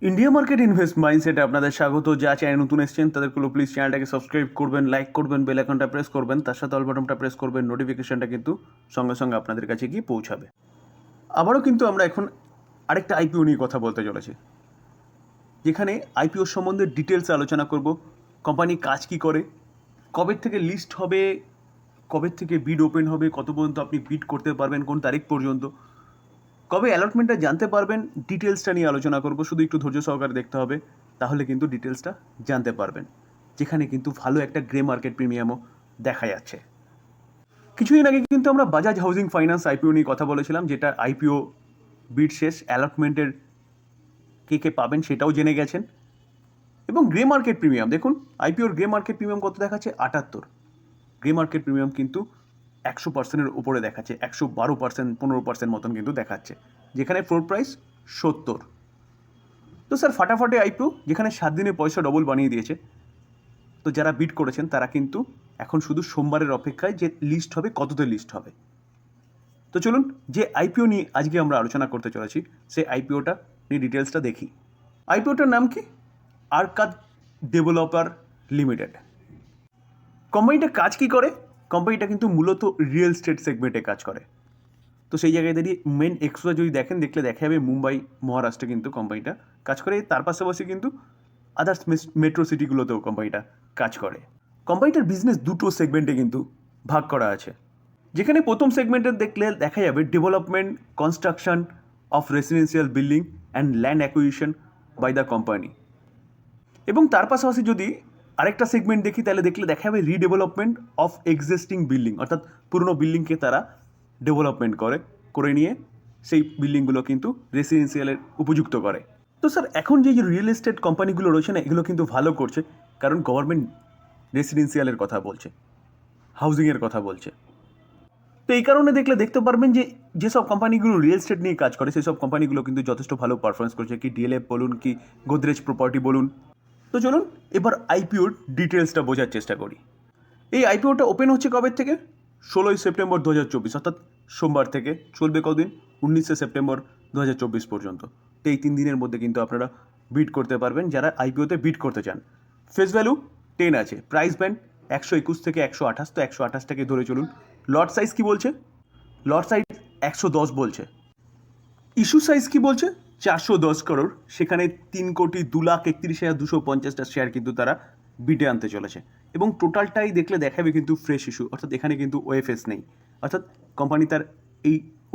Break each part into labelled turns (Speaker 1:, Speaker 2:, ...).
Speaker 1: India market invest মাইন্ডসেটে আপনাদের স্বাগত। যা চ্যানেল নতুন এসেছেন তাদেরগুলো প্লিজ চ্যানেলটাকে সাবস্ক্রাইব করবেন, লাইক করবেন, বেল আইকনটা প্রেস করবেন, তার সাথে অল বাটনটা প্রেস করবেন। নোটিফিকেশনটা কিন্তু সঙ্গে সঙ্গে আপনাদের কাছে গিয়ে পৌঁছাবে। আবারও কিন্তু আমরা এখন আরেকটা আইপিও নিয়ে কথা বলতে চলেছি, যেখানে আইপিও সম্বন্ধে ডিটেলস আলোচনা করব। কোম্পানি কাজ কী করে, কবে থেকে লিস্ট হবে, কবে থেকে বিড ওপেন হবে, কত পর্যন্ত আপনি বিড করতে পারবেন, কোন তারিখ পর্যন্ত, কবে অ্যালটমেন্টটা জানতে পারবেন, ডিটেলসটা নিয়ে আলোচনা করব। শুধু একটু ধৈর্য সহকারে দেখতে হবে, তাহলে কিন্তু ডিটেলসটা জানতে পারবেন। যেখানে কিন্তু ভালো একটা গ্রে মার্কেট প্রিমিয়ামও দেখা যাচ্ছে। কিছুদিন আগে কিন্তু আমরা বাজাজ হাউজিং ফাইন্যান্স আইপিও নিয়ে কথা বলেছিলাম, যেটা আইপিও বিড শেষ, অ্যালটমেন্টের কে কে পাবেন সেটাও জেনে গেছেন। এবং গ্রে মার্কেট প্রিমিয়াম দেখুন, আইপিওর গ্রে মার্কেট প্রিমিয়াম কত দেখাচ্ছে? 78। গ্রে মার্কেট প্রিমিয়াম কিন্তু 100%-এর উপরে দেখাচ্ছে, 112%, 15% মতন কিন্তু দেখাচ্ছে, যেখানে ফ্লোর প্রাইস 70। তো স্যার ফাটাফাটি আইপিও, যেখানে 7 দিনে পয়সা ডবল বানিয়ে দিয়েছে। তো যারা বিড করেছেন তারা কিন্তু এখন শুধু সোমবারের অপেক্ষায় যে লিস্ট হবে, কততে লিস্ট হবে। তো চলুন, যে আইপিও নিয়ে আজকে আমরা আলোচনা করতে চলেছি সেই আইপিওটা নিয়ে ডিটেলসটা দেখি। আইপিওটার নাম কি? আরকাদ ডেভেলপার লিমিটেড। কোম্পানিটা কাজ কি করে? কোম্পানিটা কিন্তু মূলত রিয়েল এস্টেট সেগমেন্টে কাজ করে। তো সেই জায়গায় দাঁড়িয়ে মেন এক্সট্রা যদি দেখলে দেখা যাবে মুম্বাই, মহারাষ্ট্রে কিন্তু কোম্পানিটা কাজ করে। তার পাশাপাশি কিন্তু আদার্স মেট্রো সিটিগুলোতেও কোম্পানিটা কাজ করে। কোম্পানিটার বিজনেস দুটো সেগমেন্টে কিন্তু ভাগ করা আছে, যেখানে প্রথম সেগমেন্টে দেখলে দেখা যাবে development, construction of residential building and land acquisition by the company. এবং তার পাশাপাশি যদি আরেকটা সেগমেন্ট দেখি, তাহলে দেখলে দেখা যাবে রিডেভেলপমেন্ট অফ এক্সিস্টিং বিল্ডিং, অর্থাৎ পুরনো বিল্ডিংকে তারা ডেভেলপমেন্ট করে নিয়ে সেই বিল্ডিংগুলো কিন্তু রেসিডেন্সিয়ালের উপযুক্ত করে। তো স্যার এখন যে রিয়েল এস্টেট কোম্পানিগুলো রয়েছে না, এগুলো কিন্তু ভালো করছে, কারণ গভর্নমেন্ট রেসিডেন্সিয়ালের কথা বলছে, হাউজিংয়ের কথা বলছে। তো এই কারণে দেখতে পারবেন যে যেসব কোম্পানিগুলো রিয়েল এস্টেট নিয়ে কাজ করে সেই সব কোম্পানিগুলো কিন্তু যথেষ্ট ভালো পারফরমেন্স করছে, কি ডিএলএফ বলুন, কি গোদরেজ প্রপার্টি বলুন। তো চলুন এবার আইপিওর ডিটেলসটা বোঝার চেষ্টা করি। এই আইপিওটা ওপেন হচ্ছে কবে থেকে? 16ই সেপ্টেম্বর 2024, অর্থাৎ সোমবার থেকে। চলবে কদিন? 19শে সেপ্টেম্বর 2024 পর্যন্ত। তো এই 3 দিনের মধ্যে কিন্তু আপনারা বিড করতে পারবেন, যারা আইপিওতে বিড করতে চান। ফেস ভ্যালু 10 আছে, প্রাইস ব্যান্ড 121 থেকে 128, তো 128টাকে ধরে চলুন। লট সাইজ কি বলছে? লট সাইজ 110 বলছে। ইস্যু সাইজ কি বলছে? 410 করোড়। সেখানে 3,02,31,250টা শেয়ার কিন্তু তারা বিডে আনতে চলেছে। এবং টোটালটাই দেখলে দেখাবে কিন্তু ফ্রেশ ইস্যু, অর্থাৎ এখানে কিন্তু ওএফএস নেই। অর্থাৎ কোম্পানি তার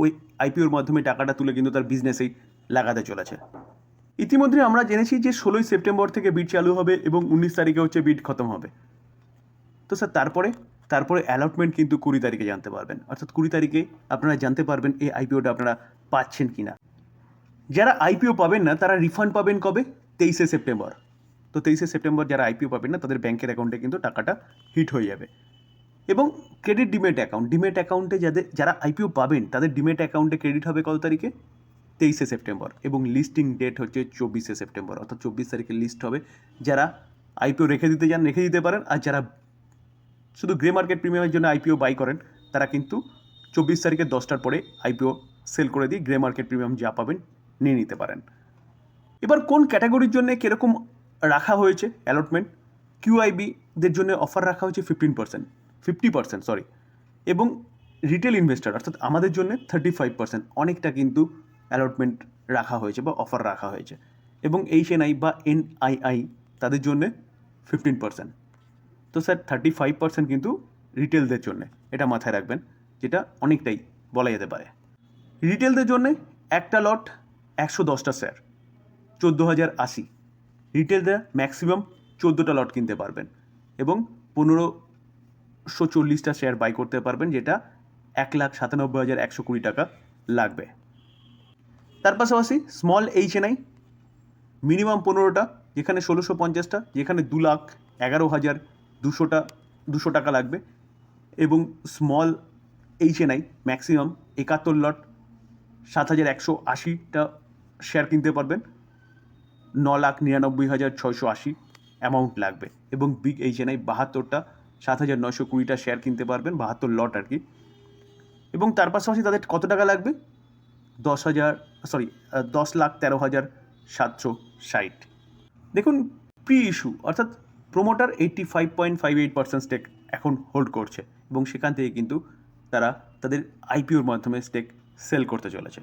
Speaker 1: ওই আইপিওর মাধ্যমে টাকাটা তুলে কিন্তু তার বিজনেসেই লাগাতে চলেছে। ইতিমধ্যে আমরা জেনেছি যে 16ই সেপ্টেম্বর থেকে বিড চালু হবে এবং 19 তারিখে হচ্ছে বিড খতম হবে। তো স্যার তারপরে অ্যালটমেন্ট কিন্তু 20 তারিখে জানতে পারবেন, অর্থাৎ 20 তারিখে আপনারা জানতে পারবেন এই আইপিওটা আপনারা পাচ্ছেন কি না। যারা আইপিও পাবেন না তারা রিফান্ড পাবেন কবে? 23শে সেপ্টেম্বর। তো 23শে সেপ্টেম্বর যারা আইপিও পাবেন না তাদের ব্যাংকের অ্যাকাউন্টে কিন্তু টাকাটা হিট হয়ে যাবে। এবং ক্রেডিট ডিমেট অ্যাকাউন্টে যারা আইপিও পাবেন তাদের ডিমেট অ্যাকাউন্টে ক্রেডিট হবে কত তারিখে? 23শে সেপ্টেম্বর। এবং লিস্টিং ডেট হচ্ছে 24শে সেপ্টেম্বর, অর্থাৎ 24 তারিখে লিস্ট হবে। যারা আইপিও রেখে দিতে পারেন, আর যারা শুধু গ্রে মার্কেট প্রিমিয়ামের জন্য আইপিও বাই করেন তারা কিন্তু 24 তারিখে 10টার পরে আইপিও সেল করে দিয়ে গ্রে মার্কেট প্রিমিয়াম যা পাবেন নিয়ে নিতে পারেন। এবার কোন ক্যাটাগরির জন্য কীরকম রাখা হয়েছে অ্যালটমেন্ট? কিউআইবিদের জন্য অফার রাখা হয়েছে 50%, সরি। এবং রিটেল ইনভেস্টার অর্থাৎ আমাদের জন্য 35%, অনেকটা কিন্তু অ্যালটমেন্ট রাখা হয়েছে বা অফার রাখা হয়েছে। এবং এইচএনআই বা এনআইআই তাদের জন্য 15%। তো স্যার 35% কিন্তু রিটেলদের জন্য, এটা মাথায় রাখবেন, যেটা অনেকটাই বলা যেতে পারে। রিটেলদের জন্য একটা লট 110টা শেয়ার, 14,080। রিটেলরা ম্যাক্সিমাম 14টা লট কিনতে পারবেন এবং 1540টা শেয়ার বাই করতে পারবেন, যেটা 1,97,120 টাকা লাগবে। তার পাশাপাশি স্মল এইচএনআই মিনিমাম 15টা, যেখানে 1650টা, যেখানে 2,11,200 টাকা লাগবে। এবং স্মল এইচএনআই ম্যাক্সিমাম 71 লট, 7,180টা শেয়ার কিনতে পারবেন, 9,99,680 অ্যামাউন্ট লাগবে। এবং বিগ এইচএনআই 72টা, 7,920টা শেয়ার কিনতে পারবেন, 72 লট আর কি। এবং তার পাশাপাশি তাদের কত টাকা লাগবে? 10,13,700 60। দেখুন প্রি ইস্যু অর্থাৎ প্রোমোটার 85.58% স্টেক এখন হোল্ড করছে এবং সেখান থেকে কিন্তু তারা তাদের আইপিওর মাধ্যমে স্টেক সেল করতে চলেছে।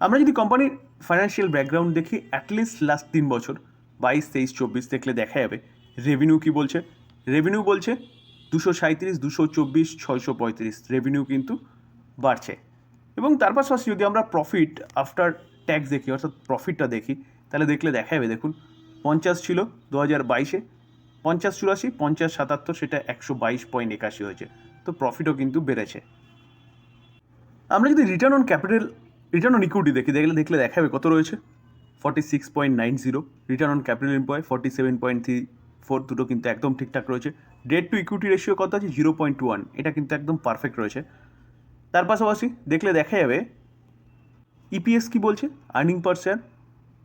Speaker 1: আমরা যদি কোম্পানির ফাইন্যান্সিয়াল ব্যাকগ্রাউন্ড দেখি, অ্যাটলিস্ট লাস্ট 3 বছর 22, 23, 24 দেখলে দেখা যাবে রেভিনিউ কী বলছে। রেভিনিউ বলছে 237, 224, 635 রেভিনিউ কিন্তু বাড়ছে। এবং তার পাশাপাশি যদি আমরা প্রফিট আফটার ট্যাক্স দেখি অর্থাৎ প্রফিটটা দেখি, তাহলে দেখলে দেখা যাবে দেখুন 50 ছিল 2022-এ, 50, 84, 50, 77 সেটা 122.81 হয়েছে। তো প্রফিটও কিন্তু বেড়েছে। আমরা যদি return on capital, return on equity দেখলে দেখা যাবে কত রয়েছে 46.90, রিটার্ন অন ক্যাপিটাল এমপ্লয় 47.34, দুটো কিন্তু একদম ঠিকঠাক রয়েছে। ডেট টু ইকুইটি রেশিও কত আছে 0.1, এটা কিন্তু একদম পারফেক্ট রয়েছে। তার পাশাপাশি দেখলে দেখা যাবে ইপিএস কী বলছে, আর্নিং পার share,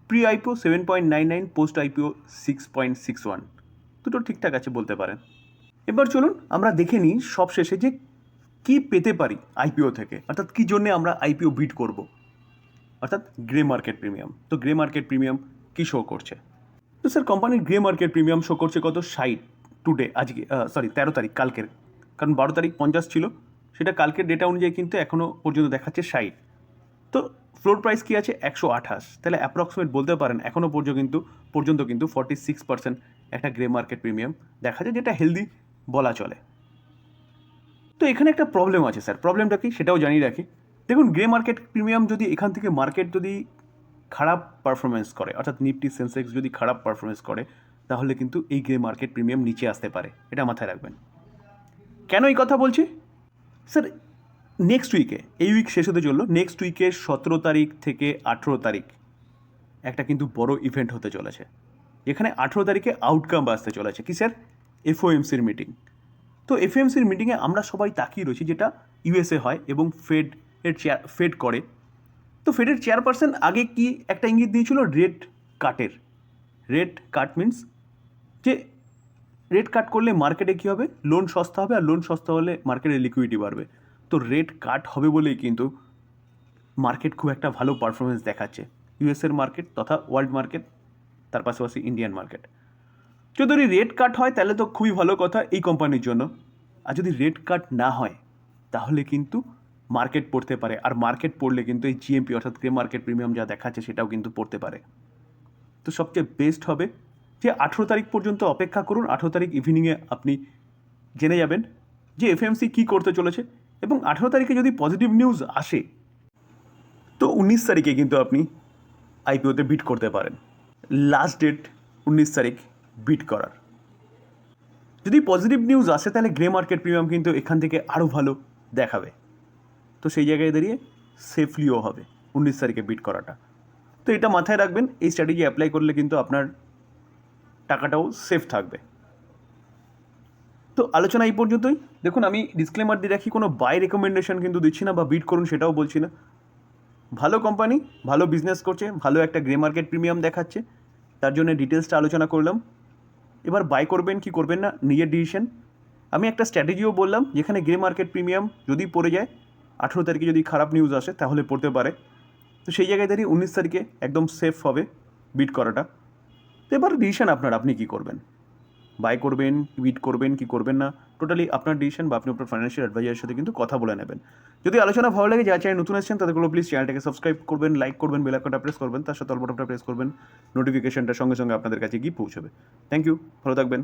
Speaker 1: pre IPO 7.99, post IPO 6.61, দুটো ঠিকঠাক আছে বলতে পারেন। এবার চলুন আমরা দেখে নিই সবশেষে যে কী পেতে পারি আইপিও থেকে, অর্থাৎ কী জন্যে আমরা আইপিও বিট করব, অর্থাৎ গ্রে মার্কেট প্রিমিয়াম। তো গ্রে মার্কেট প্রিমিয়াম কী শো করছে? তো স্যার কোম্পানির গ্রে মার্কেট প্রিমিয়াম শো করছে কত 60 টুডে, আজকে 13 তারিখ, কালকের, কারণ 12 তারিখ 50 ছিল, সেটা কালকের ডেটা অনুযায়ী কিন্তু এখনও পর্যন্ত দেখাচ্ছে 60। তো ফ্লোর প্রাইস কী আছে 128, তাহলে অ্যাপ্রক্সিমেট বলতে পারেন এখনও পর্যন্ত কিন্তু 46% একটা গ্রে মার্কেট প্রিমিয়াম দেখা যায়, যেটা হেলদি বলা চলে। তো এখানে একটা প্রবলেম আছে স্যার, প্রবলেমটা কি সেটাও জানিয়ে রাখি। দেখুন গ্রে মার্কেট প্রিমিয়াম যদি এখান থেকে মার্কেট যদি খারাপ পারফরমেন্স করে, অর্থাৎ নিফটি সেন্সেক্স যদি খারাপ পারফরমেন্স করে, তাহলে কিন্তু এই গ্রে মার্কেট প্রিমিয়াম নিচে আসতে পারে, এটা মাথায় রাখবেন। কেন এই কথা বলছি স্যার? নেক্সট উইকে, এই উইক শেষ হতে চললো, নেক্সট উইকে 17 তারিখ থেকে 18 তারিখ একটা কিন্তু বড় ইভেন্ট হতে চলেছে, যেখানে 18 তারিখে আউটকাম আসতে চলেছে কি স্যার? এফওএমসির মিটিং। তো এফওএমসির মিটিংয়ে আমরা সবাই তাকিয়ে রয়েছি, যেটা ইউএসএ হয় এবং ফেড করে। তো ফেডের চেয়ারপারসন আগে কি একটা ইঙ্গিত দিয়েছিল রেট কাটের। রেট কাট মিনস যে রেট কাট করলে মার্কেটে কী হবে, লোন সস্তা হবে, আর লোন সস্তা হলে মার্কেটে লিকুইডিটি বাড়বে। তো রেট কাট হবে বলেই কিন্তু মার্কেট খুব একটা ভালো পারফরমেন্স দেখাচ্ছে, ইউএসএর মার্কেট তথা ওয়ার্ল্ড মার্কেট, তার পাশাপাশি ইন্ডিয়ান মার্কেট। যদি রেট কাট হয় তাহলে তো খুবই ভালো কথা এই কোম্পানির জন্য, আর যদি রেট কাট না হয় তাহলে কিন্তু মার্কেট পড়তে পারে, আর মার্কেট পড়লে কিন্তু এই জিএমপি অর্থাৎ গ্রে মার্কেট প্রিমিয়াম যা দেখাচ্ছে সেটাও কিন্তু পড়তে পারে। তো সবচেয়ে বেস্ট হবে যে 18 তারিখ পর্যন্ত অপেক্ষা করুন। 18 তারিখ ইভিনিংয়ে আপনি জেনে যাবেন যে এফএমসি কী করতে চলেছে, এবং 18 তারিখে যদি পজিটিভ নিউজ আসে তো 19 তারিখে কিন্তু আপনি আইপিওতে বিট করতে পারেন। লাস্ট ডেট 19 তারিখ বিট করার। যদি পজিটিভ নিউজ আসে তাহলে গ্রে মার্কেট প্রিমিয়াম কিন্তু এখান থেকে আরও ভালো দেখাবে। তো সেই জায়গায় দাঁড়িয়ে সেফলিও হবে 19 তারিখে বিট করাটা। তো এটা মাথায় রাখবেন, এই স্ট্র্যাটেজি অ্যাপ্লাই করলে কিন্তু আপনার টাকাটাও সেফ থাকবে। তো আলোচনা এই পর্যন্তই। দেখুন আমি ডিসক্লেমার দিয়ে রাখি, কোনো বাই রেকমেন্ডেশন কিন্তু দিচ্ছি না বা বিট করুন সেটাও বলছি না। ভালো কোম্পানি, ভালো বিজনেস করছে, ভালো একটা গ্রে মার্কেট প্রিমিয়াম দেখাচ্ছে, তার জন্য ডিটেলসটা আলোচনা করলাম। এবার বাই করবেন কি করবেন না নিজের ডিসিশন। আমি একটা স্ট্র্যাটেজিও বললাম, যেখানে গ্রে মার্কেট প্রিমিয়াম যদি পড়ে যায়, 18 তারিখে যদি খারাপ নিউজ আসে তাহলে পড়তে পারে। তো সেই জায়গায় দাঁড়িয়ে 19 তারিখে একদম সেফ হবে বিট করাটা। তো এবার ডিসিশন আপনার, আপনি কী করবেন, বাই করবেন, বিট করবেন কি করবেন না, টোটালি আপনার ডিসিশন, বা আপনি আপনার ফাইন্যান্সিয়াল অ্যাডভাইজারের সাথে কিন্তু কথা বলে নেবেন। যদি আলোচনা ভালো লাগে, যারা চ্যানেল নতুন এসেছেন তাদেরগুলো প্লিজ চ্যানেলটাকে সাবস্ক্রাইব করবেন, লাইক করবেন, বেল আইকনটা প্রেস করবেন, তার সাথে অল বাটনটা প্রেস করবেন, নোটিফিকেশনটা সঙ্গে সঙ্গে আপনাদের কাছে গিয়ে পৌঁছবে। থ্যাংক ইউ, ভালো থাকবেন।